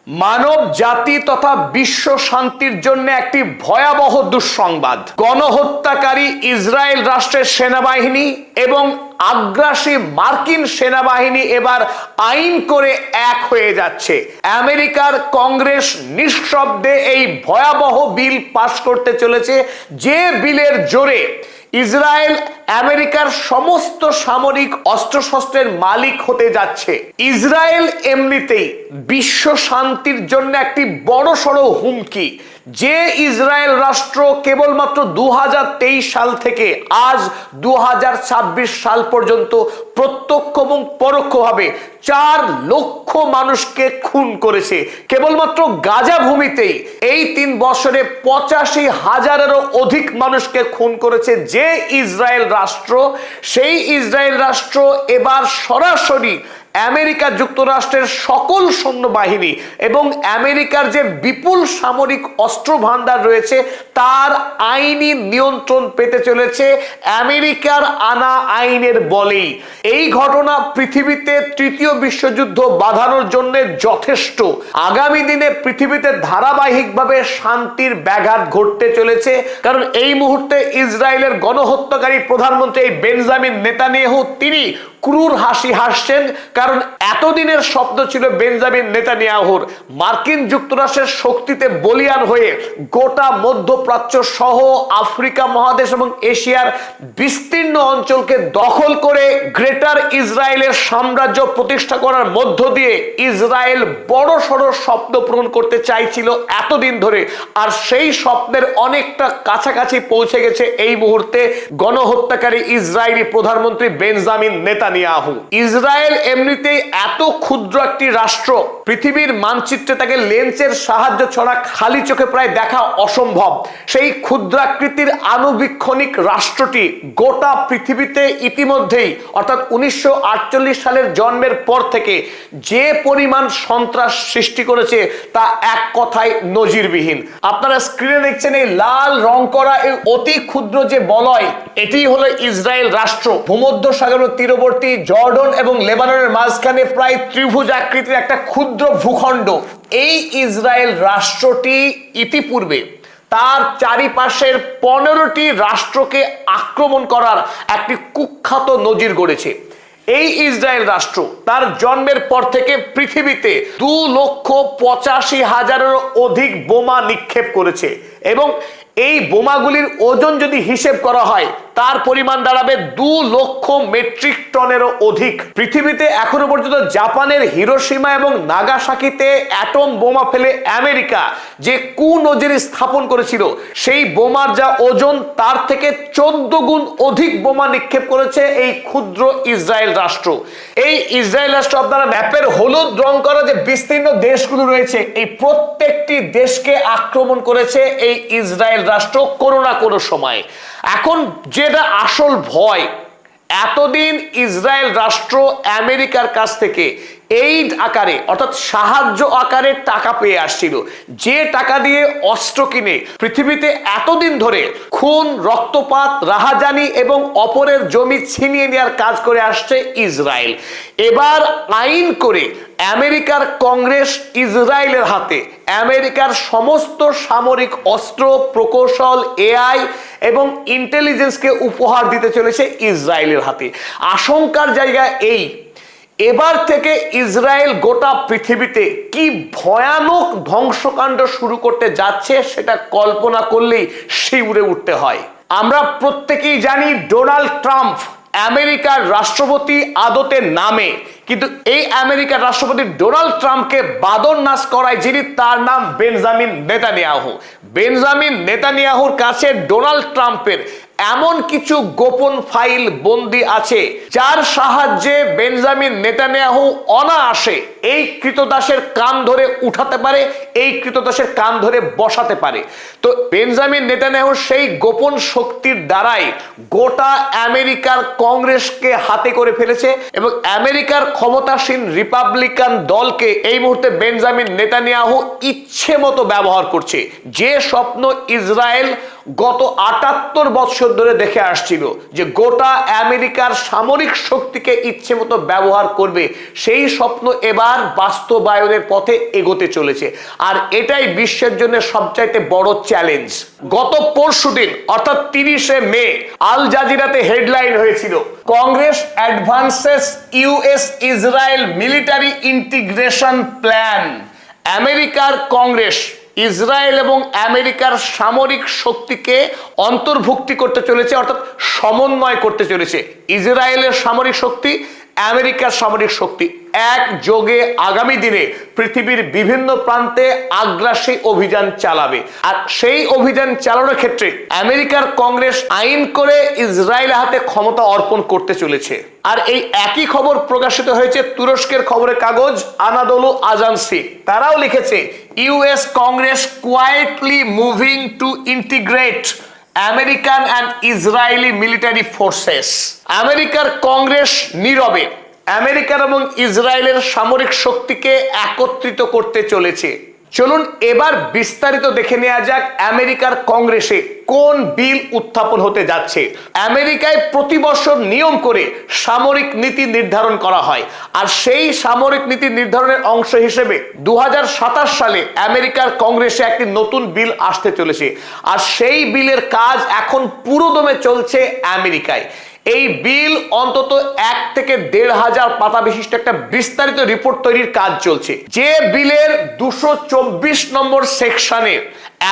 মানব জাতি তথা বিশ্ব শান্তির জন্য একটি ভয়াবহ দুঃসংবাদ। গণহত্যাকারী ইসরায়েল রাষ্ট্রের সেনাবাহিনী এবং আগ্রাসী মার্কিন সেনাবাহিনী এবার আইন করে এক হয়ে যাচ্ছে। আমেরিকার কংগ্রেস নিঃশব্দে এই ভয়াবহ বিল পাশ করতে চলেছে, যে বিলের জোরে ইসরায়েল আমেরিকার সমস্ত সামরিক অস্ত্রশস্ত্রের মালিক হতে যাচ্ছে। ইসরায়েল এমনিতেই বিশ্ব শান্তির জন্য একটি বড়সড় হুমকি। যে ইসরায়েল রাষ্ট্র কেবলমাত্র 2023 সাল থেকে আজ 2026 সাল পর্যন্ত প্রত্যক্ষ এবং পরোক্ষভাবে 4 লক্ষ মানুষকে খুন করেছে, কেবলমাত্র গাজা ভূমিতেই এই 3 বছরে 85,000-এরও অধিক মানুষকে খুন করেছে যে ইসরায়েল রাষ্ট্র, সেই ইসরায়েল রাষ্ট্র এবার সরাসরি আমেরিকা যুক্তরাষ্ট্রের সকল সৈন্যবাহিনী এবং আমেরিকার যে বিপুল সামরিক অস্ত্র ভান্ডার রয়েছে তার আইনি নিয়ন্ত্রণ পেতে চলেছে আমেরিকার আনা আইনের বলেই। এই ঘটনা পৃথিবীতে তৃতীয় বিশ্বযুদ্ধ বাঁধানোর জন্য যথেষ্ট। আগামী দিনে পৃথিবীতে ধারাবাহিকভাবে শান্তির ব্যাঘাত ঘটতে চলেছে, কারণ এই মুহূর্তে ইসরায়েলের গণহত্যাকারী প্রধানমন্ত্রী বেঞ্জামিন নেতানিয়াহু তিনি ক্রুর হাসি হাসছেন, কারণ এতদিনের স্বপ্ন ছিল বেঞ্জামিন নেতানিয়াহুর মার্কিন যুক্তরাষ্ট্রের শক্তিতে বলিয়ান হয়ে গোটা মধ্যপ্রাচ্য সহ আফ্রিকা মহাদেশ এবং এশিয়ার বিস্তীর্ণ অঞ্চলকে দখল করে গ্রেটার ইসরায়েলের সাম্রাজ্য প্রতিষ্ঠা করার মধ্য দিয়ে ইসরায়েল বড় সড় স্বপ্ন পূরণ করতে চাইছিল এতদিন ধরে। আর সেই স্বপ্নের অনেকটা কাছাকাছি পৌঁছে গেছে এই মুহূর্তে গণহত্যাকারী ইসরায়েলি প্রধানমন্ত্রী বেঞ্জামিন নেতানিয়াহু। ইসরায়েল এমনিতেই এত ক্ষুদ্র একটি রাষ্ট্র, পৃথিবীর মানচিত্রে তাকে লেন্সের সাহায্য ছাড়া খালি চোখে প্রায় দেখা অসম্ভব। সেই ক্ষুদ্রাকৃতির আণুবীক্ষণিক রাষ্ট্রটি গোটা পৃথিবীতে ইতিমধ্যেই অর্থাৎ 1948 সালের জন্মের পর থেকে যে পরিমাণ সন্ত্রাস সৃষ্টি করেছে তা এক কথায় নজিরবিহীন। আপনারা স্ক্রিনে দেখছেন এই লাল রং করা এই অতি ক্ষুদ্র যে বলয়, এটি হলো ইসরায়েল রাষ্ট্র। ভূমধ্য সাগরের তীরবর্তী জর্ডন এবং লেবাননের মাঝখানে প্রায় ত্রিভুজ আকৃতির একটা ক্ষুদ্র ভূখণ্ড। এই ইসরায়েল রাষ্ট্রটি ইতিপূর্বে তার চারিপাশের 15টি রাষ্ট্রকে আক্রমণ করার একটি কুখ্যাত নজির গড়েছে। এই ইসরায়েল রাষ্ট্র তার জন্মের পর থেকে পৃথিবীতে 2,85,000-এরও অধিক বোমা নিক্ষেপ করেছে এবং এই বোমাগুলির ওজন যদি হিসেব করা হয় তার পরিমাণ দাঁড়াবে 2 লক্ষ মেট্রিক টনেরও অধিক। পৃথিবীতে এখনো পর্যন্ত জাপানের হিরোশিমা এবং নাগাসাকিতে অ্যাটম বোমা ফেলে আমেরিকা যে কুনজির স্থাপন করেছিল, সেই বোমার যা ওজন তার থেকে 14 গুণ অধিক বোমা নিক্ষেপ করেছে এই ক্ষুদ্র ইসরায়েল রাষ্ট্র। এই ইসরায়েল রাষ্ট্র আপনারা ম্যাপের হলুদ রং করা যে বিস্তীর্ণ দেশগুলো রয়েছে, এই প্রত্যেকটি দেশকে আক্রমণ করেছে এই ইসরায়েল রাষ্ট্র কোনো না কোনো সময়। এখন যেটা আসল ভয়, এতদিন ইসরায়েল রাষ্ট্র আমেরিকার কাছ থেকে এইড আকারে অর্থাৎ সাহায্য আকারে টাকা পেয়ে আসছিল, যে টাকা দিয়ে অস্ত্র কিনে পৃথিবীতে এতদিন ধরে খুন, রক্তপাত, রাহাজানি এবং অপরের জমি ছিনিয়ে নেওয়ার কাজ করে আসছে ইসরায়েল। এবার আইন করে আমেরিকার কংগ্রেস ইসরায়েলের হাতে আমেরিকার সমস্ত সামরিক অস্ত্র, প্রকৌশল, এআই এবং ইন্টেলিজেন্সকে উপহার দিতে চলেছে ইসরায়েলের হাতে। আশঙ্কার জায়গা এই, এবার থেকে ইসরায়েল গোটা পৃথিবীতে কি ভয়ানক ধ্বংসকাণ্ড শুরু করতে যাচ্ছে সেটা কল্পনা করলেই শিউরে উঠতে হয়। আমরা প্রত্যেকেই জানি ডোনাল্ড ট্রাম্প আমেরিকার রাষ্ট্রপতি আদতে নামে, কিন্তু এই আমেরিকার রাষ্ট্রপতি ডোনাল্ড ট্রাম্পকে বাদর নাশ করায় যিনি, তার নাম বেঞ্জামিন নেতানিয়াহু। বেঞ্জামিন নেতানিয়াহুর কাছে ডোনাল্ড ট্রাম্পের এমন কিছু গোপন ফাইল বন্দী আছে যার সাহায্যে বেঞ্জামিন নেতানিয়াহু অনায়াসে এই কৃতদাসের কান ধরে উঠাতে পারে, এই কৃতদাসের কান ধরে বসাতে পারে। তো বেঞ্জামিন নেতানিয়াহু সেই গোপন শক্তির দ্বারাই গোটা আমেরিকার কংগ্রেসকে হাতে করে ফেলেছে এবং আমেরিকার ক্ষমতাসীন রিপাবলিকান দলকে এই মুহূর্তে বেঞ্জামিন নেতানিয়াহু ইচ্ছে মতো ব্যবহার করছে। যে স্বপ্ন ইসরায়েল গত 78 বছর ধরে দেখে আসছিল যে গোটা আমেরিকার সামরিক শক্তিকে ইচ্ছে মতো ব্যবহার করবে, সেই স্বপ্ন এবার এবার বাস্তবায়নের পথে এগোতে চলেছে। আর এটাই বিশ্বের জন্য সবচাইতে বড় চ্যালেঞ্জ। গত পরশুদিন অর্থাৎ 30শে মে আল জাজিরাতে হেডলাইন হয়েছিল, Congress advances US Israel military integration plan. আমেরিকার কংগ্রেস ইসরায়েল এবং আমেরিকার সামরিক শক্তিকে অন্তর্ভুক্তি করতে চলেছে, অর্থাৎ সমন্বয় করতে চলেছে। ইসরায়েলের সামরিক শক্তি, আমেরিকার সামরিক শক্তি একযোগে আগামী দিনে পৃথিবীর বিভিন্ন প্রান্তে আগ্রাসী অভিযান চালাবে। আর সেই অভিযান চালানোর ক্ষেত্রে আমেরিকার কংগ্রেস আইন করে ইসরায়েলের হাতে ক্ষমতা অর্পণ করতে চলেছে। আর এই একই খবর প্রকাশিত হয়েছে তুরস্কের খবরের কাগজ আনাদোলু আজান্সি। তারাও লিখেছে, US Congress quietly moving to integrate American and Israeli military forces. আমেরিকার কংগ্রেস নীরবে আমেরিকার এবং ইসরায়েলের সামরিক শক্তিকে একত্রিত করতে চলেছে। চলুন এবার বিস্তারিত দেখে নেওয়া যাক আমেরিকার কংগ্রেসে কোন বিল উত্থাপন হতে যাচ্ছে। আমেরিকায় প্রতি বছর নিয়ম করে সামরিক নীতি নির্ধারণ করা হয়, আর সেই সামরিক নীতি নির্ধারণের অংশ হিসেবে 2027 সালে আমেরিকার কংগ্রেসে একটি নতুন বিল আসতে চলেছে। আর সেই বিলের কাজ এখন পুরোদমে চলছে আমেরিকায়। এই বিল অন্তত 1 থেকে 1,500 পাতা বিশিষ্ট একটা বিস্তারিত রিপোর্ট তৈরির কাজ চলছে। যে বিলের 224 নম্বর সেকশনে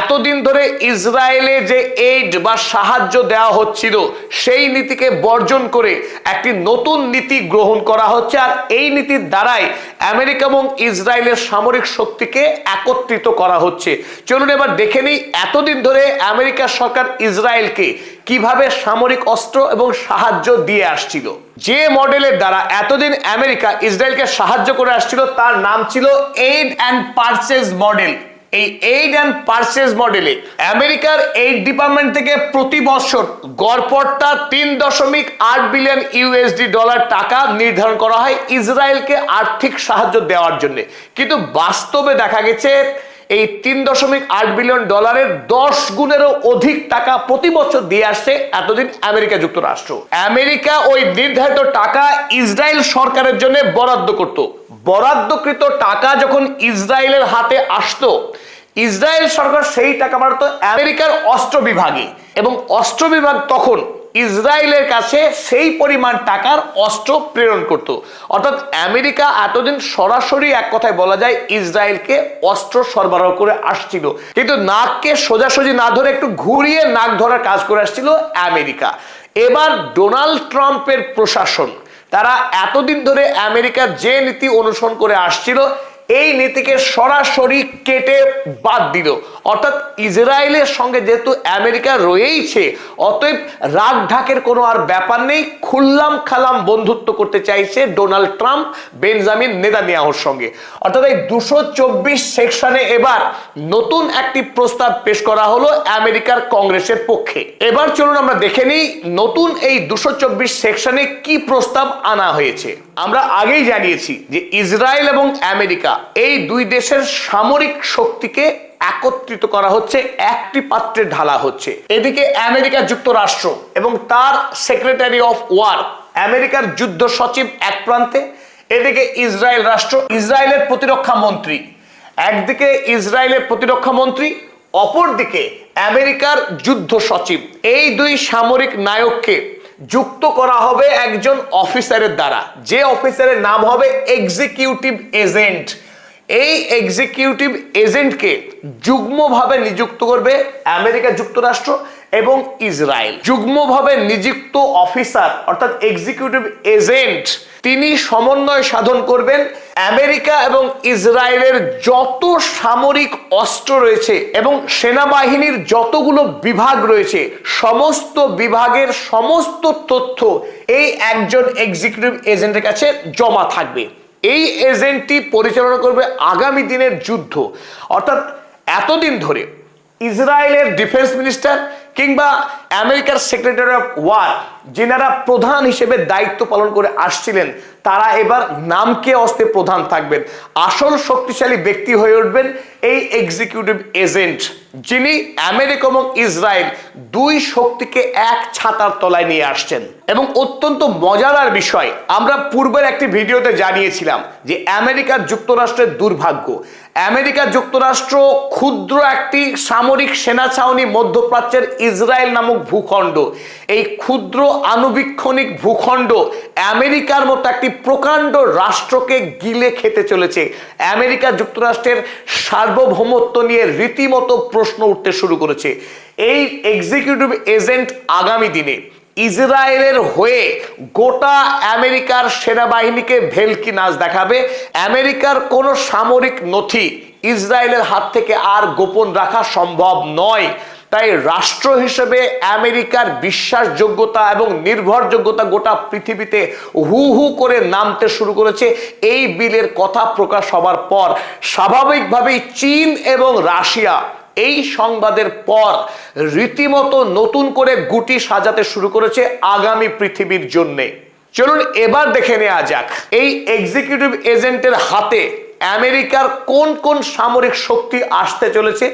এতদিন ধরে ইসরায়েলে যে এইড বা সাহায্য দেওয়া হচ্ছিল সেই নীতিকে বর্জন করে একটি নতুন নীতি গ্রহণ করা হচ্ছে। আর এই নীতির দ্বারাই আমেরিকা এবং ইসরায়েলের সামরিক শক্তিকে একত্রিত করা হচ্ছে। চলুন এবার দেখে নিই এতদিন ধরে আমেরিকার সরকার ইসরায়েলকে কিভাবে সামরিক অস্ত্র এবং সাহায্য দিয়ে আসছিল। যে মডেলের দ্বারা এতদিন আমেরিকা ইসরায়েলকে সাহায্য করে আসছিল তার নাম ছিল এইড অ্যান্ড পারচেজ মডেল। এই এইড অ্যান্ড পারচেজ মডেলে আমেরিকার এইড ডিপার্টমেন্ট থেকে প্রতি বছর গড়পড়তা 3.8 বিলিয়ন ইউএসডি ডলার টাকা নির্ধারণ করা হয় ইসরায়েলকে আর্থিক সাহায্য দেওয়ার জন্য। কিন্তু বাস্তবে দেখা গেছে এই 3.8 বিলিয়ন ডলারের 10 গুণেরও অধিক টাকা প্রতি বছর দিয়ে আসছে এতদিন আমেরিকা যুক্তরাষ্ট্র। আমেরিকা ওই নির্ধারিত টাকা ইসরায়েল সরকারের জন্য বরাদ্দ করত। বরাদ্দকৃত টাকা যখন ইসরায়েলের হাতে আসতো, ইসরায়েল সরকার সেই টাকা বাড়াতো আমেরিকার অস্ত্র বিভাগে, এবং অস্ত্র বিভাগ তখন ইসরায়েলের কাছে সেই পরিমাণ টাকার অস্ত্র প্রেরণ করত। অর্থাৎ আমেরিকা এতদিন সরাসরি এক কথায় বলা যায় ইসরায়েলকে অস্ত্র সরবরাহ করে আসছিল, কিন্তু নাককে সোজাসুজি না ধরে একটু ঘুরিয়ে নাক ধরার কাজ করে আসছিল আমেরিকা। এবার ডোনাল্ড ট্রাম্পের প্রশাসন তারা এতদিন ধরে আমেরিকার যে নীতি অনুসরণ করে আসছিল এই নীতিকে সরাসরি কেটে বাদ দিল। অর্থাৎ ইসরায়েলের সঙ্গে যেহেতু আমেরিকা রয়েইছে, অতএব রাগ ঢাকের কোনো আর ব্যাপার নেই। খুল্লাম খালাম বন্ধুত্ব করতে চাইছে ডোনাল্ড ট্রাম্প বেঞ্জামিন নেতানিয়াহুর সঙ্গে। অর্থাৎ এই 224 সেকশনে এবার নতুন একটি প্রস্তাব পেশ করা হলো আমেরিকার কংগ্রেসের পক্ষে। এবার চলুন আমরা দেখে নিই নতুন এই 224 সেকশনে কি প্রস্তাব আনা হয়েছে। আমরা আগেই জানিয়েছি যে ইসরায়েল এবং আমেরিকা এই দুই দেশের সামরিক শক্তিকে একত্রিত করা হচ্ছে, একটি পাত্রে ঢালা হচ্ছে। এদিকে আমেরিকা যুক্তরাষ্ট্র এবং তার সেক্রেটারি অফ ওয়ার আমেরিকার যুদ্ধ সচিব এক প্রান্তে, এদিকে ইসরায়েল রাষ্ট্র ইসরায়েলের প্রতিরক্ষা মন্ত্রী, একদিকে ইসরায়েলের প্রতিরক্ষা মন্ত্রী, অপরদিকে আমেরিকার যুদ্ধ সচিব। এই দুই সামরিক নায়ককে যুক্ত করা হবে একজন অফিসারের দ্বারা, যে অফিসারের নাম হবে এক্সিকিউটিভ এজেন্ট। এই এক্সিকিউটিভ এজেন্টকে যুগ্মভাবে নিযুক্ত করবে আমেরিকা যুক্তরাষ্ট্র এবং ইসরায়েল। যুগ্মভাবে নিযুক্ত অফিসার অর্থাৎ এক্সিকিউটিভ এজেন্ট তিনি সমন্বয় সাধন করবেন আমেরিকা এবং ইসরায়েলের যত সামরিক অস্ত্র রয়েছে এবং সেনাবাহিনীর যতগুলো বিভাগ রয়েছে সমস্ত বিভাগের সমস্ত তথ্য এই একজন এক্সিকিউটিভ এজেন্টের কাছে জমা থাকবে। এই এজেন্টটি পরিচালনা করবে আগামী দিনের যুদ্ধ। অর্থাৎ এতদিন ধরে ইসরায়েলের ডিফেন্স মিনিস্টার কিংবা আমেরিকার সেক্রেটারি অফ ওয়ার যিনারা প্রধান হিসেবে দায়িত্ব পালন করে আসছিলেন তারা এবার নামকে অস্তে প্রধান থাকবেন। আসল শক্তিশালী ব্যক্তি হয়ে উঠবেন এই এক্সিকিউটিভ এজেন্ট, যিনি আমেরিকা এবং ইসরায়েল দুই শক্তিকে এক ছাতার তলায় নিয়ে আসছেন। এবং অত্যন্ত মজাদার বিষয়, আমরা পূর্বের একটি ভিডিওতে জানিয়েছিলাম যে আমেরিকা যুক্তরাষ্ট্রের দুর্ভাগ্য, আমেরিকা যুক্তরাষ্ট্র ক্ষুদ্র একটি সামরিক সেনা ছাউনি মধ্যপ্রাচ্যের ইসরায়েল নামক ভূখণ্ড, এই ক্ষুদ্র আণুবীক্ষণিক ভূখণ্ড আমেরিকার মতো একটি প্রকাণ্ড রাষ্ট্রকে গিলে খেতে চলেছে। আমেরিকা যুক্তরাষ্ট্রের সার্বভৌমত্ব নিয়ে রীতিমতো প্রশ্ন উঠতে শুরু করেছে। এই এক্সিকিউটিভ এজেন্ট আগামী দিনে ইসরায়েলের হয়ে গোটা আমেরিকার সেনাবাহিনীকে ভেলকি নাচ দেখাবে। আমেরিকার কোনো সামরিক নথি ইসরায়েলের হাত থেকে আর গোপন রাখা সম্ভব নয়। তাই রাষ্ট্র হিসেবে আমেরিকার বিশ্বাসযোগ্যতা এবং নির্ভরযোগ্যতা গোটা পৃথিবীতে হু হু করে নামতে শুরু করেছে। এই বিলের কথা প্রকাশ হবার পর স্বাভাবিকভাবেই চীন এবং রাশিয়া এই সংবাদের পর রীতিমতো নতুন করে গুটি সাজাতে শুরু করেছে আগামী পৃথিবীর জন্যে। চলুন এবার দেখে নেওয়া যাক এই এক্সিকিউটিভ এজেন্টের হাতে আমেরিকার কোন কোন সামরিক শক্তি আসতে চলেছে।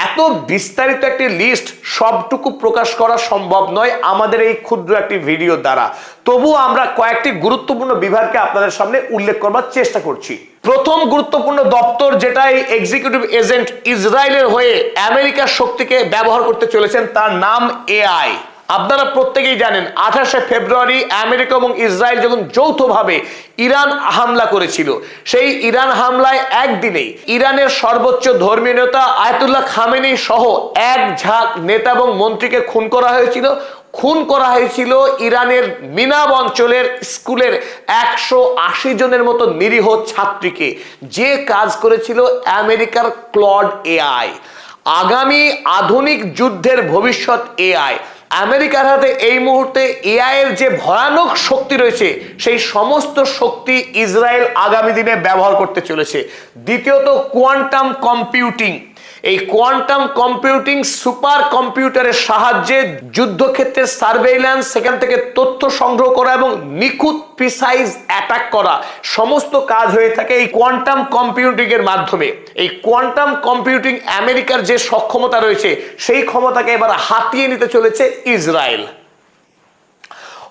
এত বিস্তারিত একটি লিস্ট সবটুকু প্রকাশ করা সম্ভব নয় আমাদের এই ক্ষুদ্র একটি ভিডিও দ্বারা, তবু আমরা কয়েকটি গুরুত্বপূর্ণ বিভাগকে আপনাদের সামনে উল্লেখ করবার চেষ্টা করছি। প্রথম গুরুত্বপূর্ণ দপ্তর যেটা এই এক্সিকিউটিভ এজেন্ট ইসরায়েলের হয়ে আমেরিকার শক্তিকে ব্যবহার করতে চলেছেন তার নাম এআই। আপনারা প্রত্যেকেই জানেন 28শে ফেব্রুয়ারি আমেরিকা এবং ইসরায়েল যখন যৌথভাবে ইরান হামলা করেছিল, সেই ইরান হামলায় একদিনেই ইরানের সর্বোচ্চ ধর্মীয় নেতা আয়াতুল্লাহ খামেনি সহ এক ঝাঁক নেতা এবং মন্ত্রীকে খুন করা হয়েছিল ইরানের মিনাব অঞ্চলের স্কুলের 180 জনের মতো নিরীহ ছাত্রীকে, যে কাজ করেছিল আমেরিকার ক্লড এআই। আগামী আধুনিক যুদ্ধের ভবিষ্যৎ এআই। আমেরিকার হাতে এই মুহূর্তে এআই এর যে ভয়ানক শক্তি রয়েছে সেই সমস্ত শক্তি ইসরায়েল আগামী দিনে ব্যবহার করতে চলেছে। দ্বিতীয়ত কোয়ান্টাম কম্পিউটিং। এই কোয়ান্টাম কম্পিউটিং সুপার কম্পিউটারের সাহায্যে যুদ্ধক্ষেত্রে সার্ভেইল্যান্স, সেখান থেকে তথ্য সংগ্রহ করা এবং নিখুঁত প্রিসাইজ অ্যাটাক করা সমস্ত কাজ হয়ে থাকে এই কোয়ান্টাম কম্পিউটিং এর মাধ্যমে। এই কোয়ান্টাম কম্পিউটিং আমেরিকার যে সক্ষমতা রয়েছে সেই ক্ষমতাকে এবার হাতিয়ে নিতে চলেছে ইসরায়েল।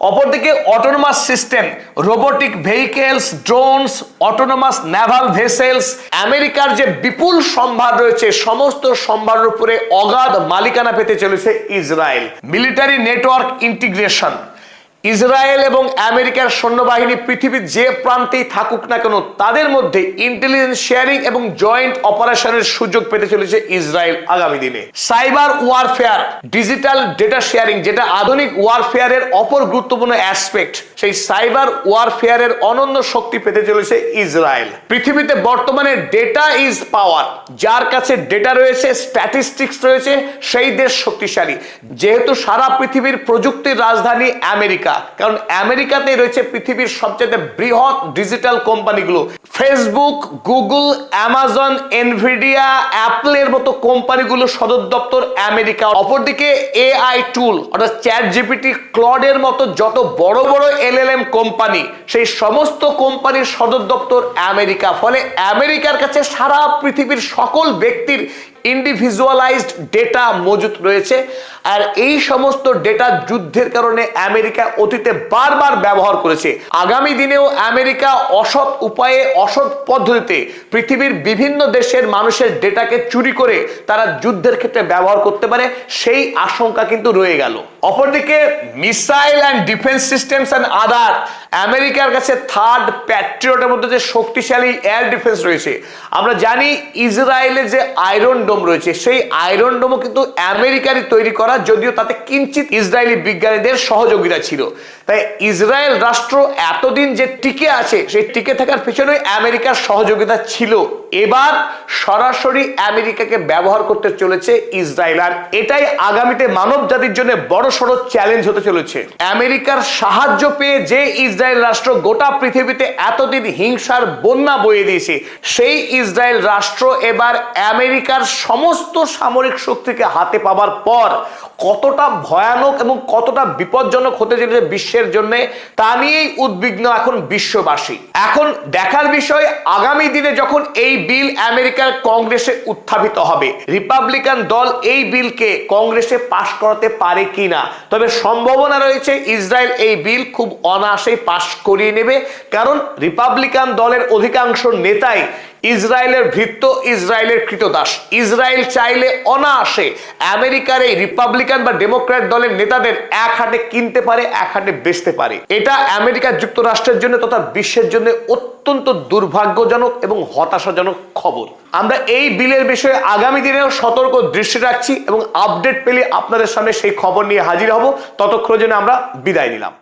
অপরদিকে autonomous system, robotic vehicles, drones, autonomous Naval vessels, আমেরিকার যে বিপুল সম্ভার রয়েছে সমস্ত সম্ভারের উপরে অগাধ মালিকানা পেতে চলেছে Israel. Military network integration. Israel এবং আমেরিকার সৈন্যবাহিনী পৃথিবীর যে প্রান্তেই থাকুক না কেন তাদের মধ্যে ইন্টেলিজেন্স শেয়ারিং এবং জয়েন্ট অপারেশনের সুযোগ পেতে চলেছে ইসরায়েল আগামী দিনে। Cyber warfare, digital data sharing, যেটা আধুনিক ওয়ারফেয়ারের অপর গুরুত্বপূর্ণ অ্যাসপেক্ট, সেই সাইবার ওয়ারফেয়ারের অনন্য শক্তি পেতে চলেছে ইসরায়েল। পৃথিবীতে বর্তমানে ডেটা ইজ পাওয়ার, যার কাছে ডেটা রয়েছে, স্ট্যাটিস্টিক্স রয়েছে, সেই দেশ শক্তিশালী। যেহেতু সারা পৃথিবীর প্রযুক্তির রাজধানী আমেরিকা, কারণ আমেরিকাতে রয়েছে পৃথিবীর সবচেয়ে বৃহৎ ডিজিটাল কোম্পানিগুলো, ফেসবুক, গুগল, অ্যামাজন, এনভিডিয়া, অ্যাপলের মতো কোম্পানিগুলো সদর দপ্তর আমেরিকা। অপরদিকে এআই টুল অর্থাৎ চ্যাট জিপিটি, ক্লডের মতো যত বড় বড় এলএলএম কোম্পানি, সেই সমস্ত কোম্পানির সদর দপ্তর আমেরিকা। ফলে আমেরিকার কাছে সারা পৃথিবীর সকল ব্যক্তির ইন্ডিভিজুয়ালাইজড ডেটা মজুত রয়েছে। আর এই সমস্ত ডেটা যুদ্ধের কারণে আমেরিকা অতীতে বারবার ব্যবহার করেছে। আগামী দিনেও আমেরিকা অসৎ উপায়ে, অসৎ পদ্ধতিতে পৃথিবীর বিভিন্ন দেশের মানুষের ডেটাকে চুরি করে তারা যুদ্ধের ক্ষেত্রে ব্যবহার করতে পারে, সেই আশঙ্কা কিন্তু রয়ে গেল। অপরদিকে missile and defence systems and other, আমেরিকার কাছে থার্ড প্যাট্রিয়টের মধ্যে যে শক্তিশালী এয়ার ডিফেন্স রয়েছে। আমরা জানি ইসরায়েলের যে আয়রন ডোম রয়েছে সেই আয়রন ডোমও কিন্তু আমেরিকারই তৈরি করা, যদিও তাতে কিঞ্চিত ইসরায়েলি বিজ্ঞানীদের সহযোগিতা ছিল। তাই ইসরায়েল রাষ্ট্র এতদিন যে টিকে আছে সেই টিকে থাকার পিছনে আমেরিকার সহযোগিতা ছিল। এবার সরাসরি আমেরিকাকে ব্যবহার করতে চলেছে ইসরায়েল, আর এটাই আগামীতে মানব জাতির জন্য বড়সড় চ্যালেঞ্জ হতে চলেছে। আমেরিকার সাহায্য পেয়ে যে ইসরায়েল রাষ্ট্র গোটা পৃথিবীতে এতদিন হিংসার বন্যা বয়ে দিয়েছে, সেই ইসরায়েল রাষ্ট্র এবার আমেরিকার সমস্ত সামরিক শক্তিকে হাতে পাবার পর কতটা ভয়ানক এবং কতটা বিপজ্জনক হতে চলেছে বিশ্বের জন্য তা নিয়েই উদ্বিগ্ন এখন বিশ্ববাসী। এখন দেখার বিষয় আগামী দিনে যখন এই বিল আমেরিকার কংগ্রেসে উত্থাপিত হবে, রিপাবলিকান দল এই বিলকে কংগ্রেসে পাশ করাতে পারে কিনা। তবে সম্ভাবনা রয়েছে ইসরায়েল এই বিল খুব অনায়াসেই পাশ করিয়ে নেবে, কারণ রিপাবলিকান দলের অধিকাংশ নেতাই ইসরায়েলের ভৃত্য, ইসরায়েলের কৃতদাস। ইসরায়েল চাইলে অনায়াসে আমেরিকার এই রিপাবলিকান বা ডেমোক্র্যাট দলের নেতাদের এক হাতে কিনতে পারে, এক হাতে বেচতে পারে। এটা আমেরিকা যুক্তরাষ্ট্রের জন্য তথা বিশ্বের জন্য অত্যন্ত দুর্ভাগ্যজনক এবং হতাশাজনক খবর। আমরা এই বিলের বিষয়ে আগামী দিনেও সতর্ক দৃষ্টি রাখছি এবং আপডেট পেলে আপনাদের সামনে সেই খবর নিয়ে হাজির হব। ততক্ষণের জন্য আমরা বিদায় নিলাম।